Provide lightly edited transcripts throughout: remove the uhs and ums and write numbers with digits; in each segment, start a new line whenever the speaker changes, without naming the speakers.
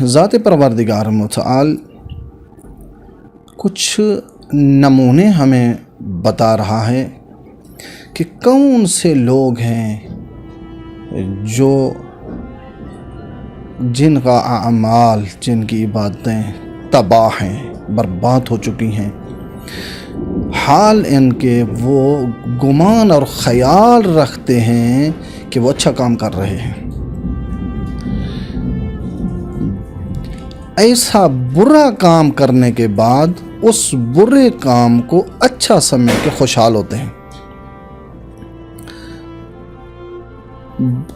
ذات پروردگار متعال کچھ نمونے ہمیں بتا رہا ہے کہ کون سے لوگ ہیں جو جن کا اعمال، جن کی عبادتیں تباہ ہیں، برباد ہو چکی ہیں، حال ان کے وہ گمان اور خیال رکھتے ہیں کہ وہ اچھا کام کر رہے ہیں، ایسا برا کام کرنے کے بعد اس برے کام کو اچھا سمجھ کے خوشحال ہوتے ہیں،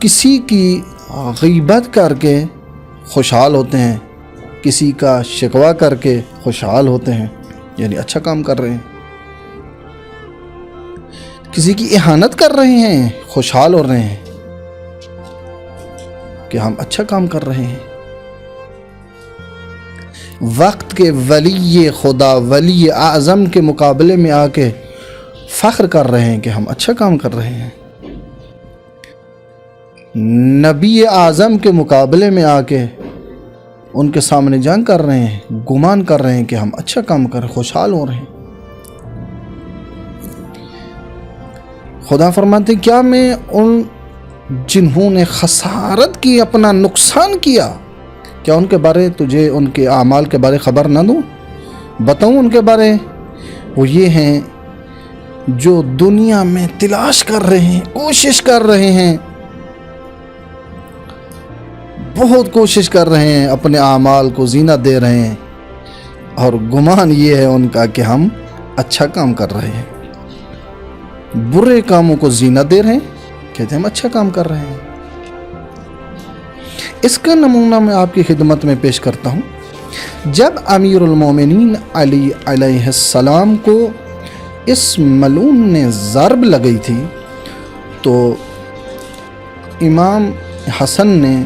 کسی کی غیبت کر کے خوشحال ہوتے ہیں، کسی کا شکوہ کر کے خوشحال ہوتے ہیں، یعنی اچھا کام کر رہے ہیں، کسی کی اہانت کر رہے ہیں، خوشحال ہو رہے ہیں کہ ہم اچھا کام کر رہے ہیں، وقت کے ولی خدا، ولی اعظم کے مقابلے میں آ کے فخر کر رہے ہیں کہ ہم اچھا کام کر رہے ہیں، نبی اعظم کے مقابلے میں آ کے ان کے سامنے جنگ کر رہے ہیں، گمان کر رہے ہیں کہ ہم اچھا کام کر رہے ہیں، خوشحال ہو رہے ہیں۔ خدا فرماتے ہیں کیا میں ان جنہوں نے خسارت کی، اپنا نقصان کیا، کیا ان کے بارے تجھے ان کے اعمال کے بارے خبر نہ دوں، بتاؤں ان کے بارے؟ وہ یہ ہیں جو دنیا میں تلاش کر رہے ہیں، کوشش کر رہے ہیں، بہت کوشش کر رہے ہیں، اپنے اعمال کو زینت دے رہے ہیں، اور گمان یہ ہے ان کا کہ ہم اچھا کام کر رہے ہیں، برے کاموں کو زینت دے رہے ہیں، کہتے ہیں ہم اچھا کام کر رہے ہیں۔ اس کا نمونہ میں آپ کی خدمت میں پیش کرتا ہوں۔ جب امیر المومنین علی علیہ السلام کو اس ملعون نے ضرب لگئی تھی تو امام حسن نے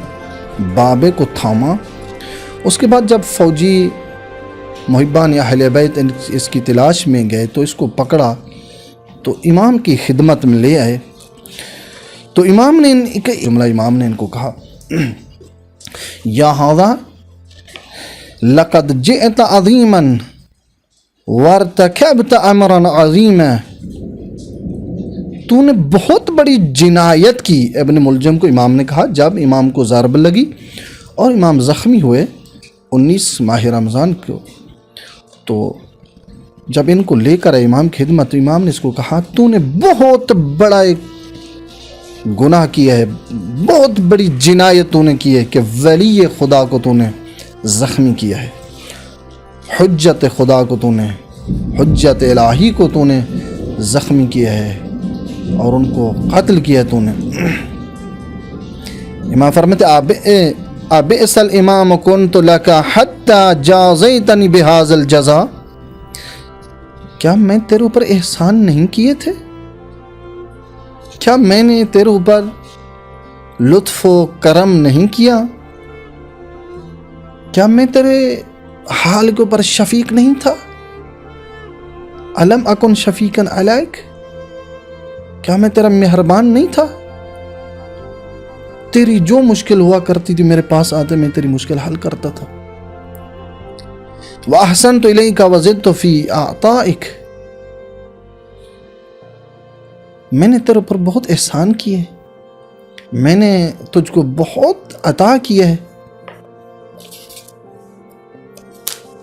بابے کو تھاما، اس کے بعد جب فوجی محبان اہل بیت اس کی تلاش میں گئے تو اس کو پکڑا تو امام کی خدمت میں لے آئے، تو امام نے ان کو کہا یا ھذا لقد جئت عظیما وارتکبت امرا عظیما، تو نے بہت بڑی جنایت کی۔ ابن ملجم کو امام نے کہا جب امام کو ضرب لگی اور امام زخمی ہوئے 19 ماہ رمضان کو، تو جب ان کو لے کر امام کی خدمت، امام نے اس کو کہا تو نے بہت بڑا ایک گناہ کیا ہے، بہت بڑی جنایت تو نے کی ہے کہ ولی خدا کو تو نے زخمی کیا ہے، حجت خدا کو تو نے، حجت الہی کو تو نے زخمی کیا ہے اور ان کو قتل کیا تو نے۔ امام فرماتے ابئس الامام کنت لک حتی جازیتنی بہذا الجزا، کیا میں تیرے اوپر احسان نہیں کیے تھے؟ کیا میں نے تیرے اوپر لطف و کرم نہیں کیا؟ کیا میں تیرے حال کے اوپر شفیق نہیں تھا؟ الم اکن شفیقا علیک، کیا میں تیرا مہربان نہیں تھا؟ تیری جو مشکل ہوا کرتی تھی میرے پاس آتے میں تیری مشکل حل کرتا تھا۔ وَأَحْسَنْتُ إِلَيْكَ وَزِدْتُ فِي أَعْطَائِكَ، میں نے تیرے اوپر بہت احسان کیے، میں نے تجھ کو بہت عطا کیا ہے،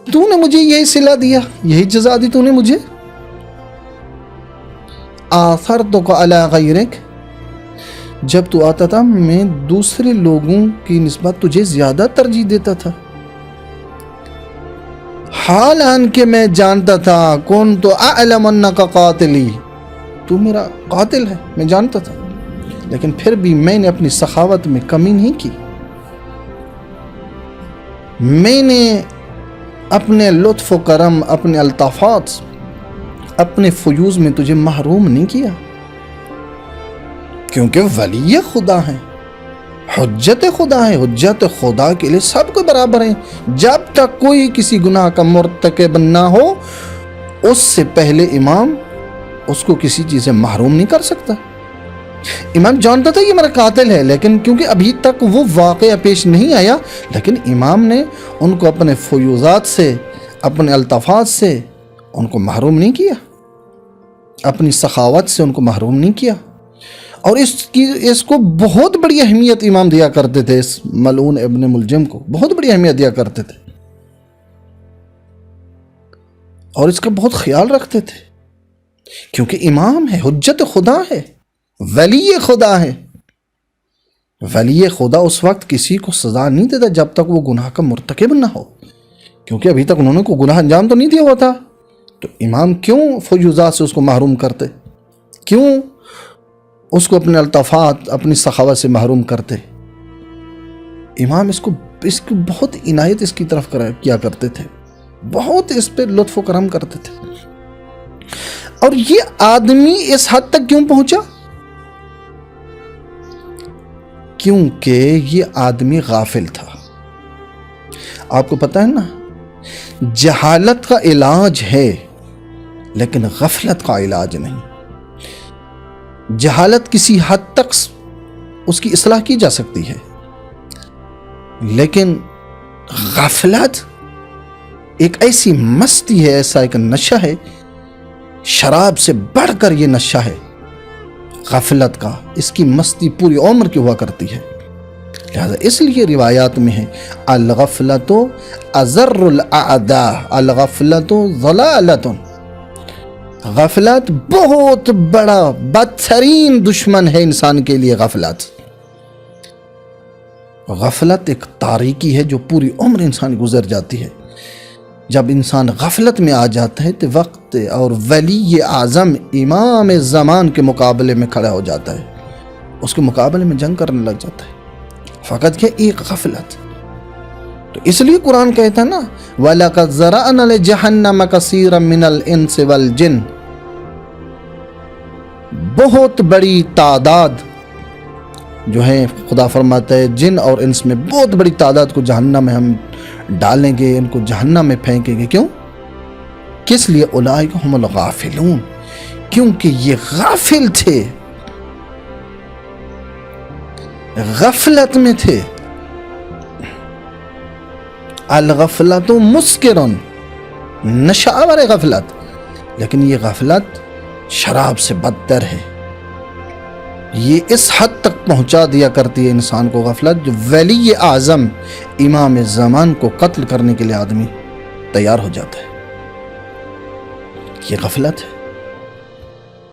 تو نے مجھے یہی صلہ دیا، یہی جزا دی تو نے مجھے۔ آثرتک علی غیرک، جب تو آتا تھا میں دوسرے لوگوں کی نسبت تجھے زیادہ ترجیح دیتا تھا، حالان کہ میں جانتا تھا کنت اعلم انک قاتلی، تو میرا قاتل ہے میں جانتا تھا، لیکن پھر بھی میں نے اپنی سخاوت میں کمی نہیں کی، میں نے اپنے لطف و کرم، اپنے الطافات، اپنے فیوز میں تجھے محروم نہیں کیا، کیونکہ ولی خدا ہے، حجت خدا ہے، حجت خدا کے لیے سب کو برابر ہیں، جب تک کوئی کسی گناہ کا مرتکب نہ ہو اس سے پہلے امام اس کو کسی چیز سے محروم نہیں کر سکتا۔ امام جانتا تھا یہ میرا قاتل ہے، لیکن کیونکہ ابھی تک وہ واقعہ پیش نہیں آیا، لیکن امام نے ان کو اپنے فیوضات سے، اپنے الطافات سے ان کو محروم نہیں کیا، اپنی سخاوت سے ان کو محروم نہیں کیا، اور اس کو بہت بڑی اہمیت امام دیا کرتے تھے، اس ملعون ابن ملجم کو بہت بڑی اہمیت دیا کرتے تھے، اور اس کا بہت خیال رکھتے تھے، کیونکہ امام ہے، حجت خدا ہے، ولی خدا ہے۔ ولی خدا اس وقت کسی کو سزا نہیں دیتا جب تک وہ گناہ کا مرتکب نہ ہو، کیونکہ ابھی تک انہوں نے کوئی گناہ انجام تو نہیں دیا ہوا تھا، تو امام کیوں فیوضات سے اس کو محروم کرتے، کیوں اس کو اپنے الطافات، اپنی سخاوت سے محروم کرتے؟ امام اس کی بہت عنایت اس کی طرف کیا کرتے تھے، بہت اس پہ لطف و کرم کرتے تھے۔ اور یہ آدمی اس حد تک کیوں پہنچا؟ کیونکہ یہ آدمی غافل تھا۔ آپ کو پتہ ہے نا، جہالت کا علاج ہے لیکن غفلت کا علاج نہیں۔ جہالت کسی حد تک اس کی اصلاح کی جا سکتی ہے، لیکن غفلت ایک ایسی مستی ہے، ایسا ایک نشہ ہے، شراب سے بڑھ کر یہ نشہ ہے غفلت کا، اس کی مستی پوری عمر کی ہوا کرتی ہے۔ لہذا اس لیے روایات میں ہے الغفلۃ اضر الاعداء، الغفلۃ ضلالۃ، غفلت بہت بڑا بدترین دشمن ہے انسان کے لیے۔ غفلت ایک تاریکی ہے جو پوری عمر انسان گزر جاتی ہے۔ جب انسان غفلت میں آ جاتا ہے تو وقت اور ولی اعظم امام زمان کے مقابلے میں کھڑا ہو جاتا ہے، اس کے مقابلے میں جنگ کرنے لگ جاتا ہے، فقط کہ ایک غفلت۔ تو اس لیے قرآن کہتا ہے نا وَلَقَدْ ذَرَأْنَا لِجَهَنَّمَ كَثِيرًا مِنَ الْإِنسِ وَالْجِنِّ، بہت بڑی تعداد جو ہے، خدا فرماتا ہے جن اور انس میں بہت بڑی تعداد کو جہنم میں ہم ڈالیں گے، ان کو جہنم میں پھینکیں گے۔ کیوں؟ کس لیے؟ اولئک ھم الغافلون، کیونکہ یہ غافل تھے، غفلت میں تھے۔ الغفلۃ مسکرن، نشہ آور غفلت، لیکن یہ غفلت شراب سے بدتر ہے۔ یہ اس حد تک پہنچا دیا کرتی ہے انسان کو غفلت، جو ولی اعظم امام زمان کو قتل کرنے کے لیے آدمی تیار ہو جاتا ہے۔ یہ غفلت ہے۔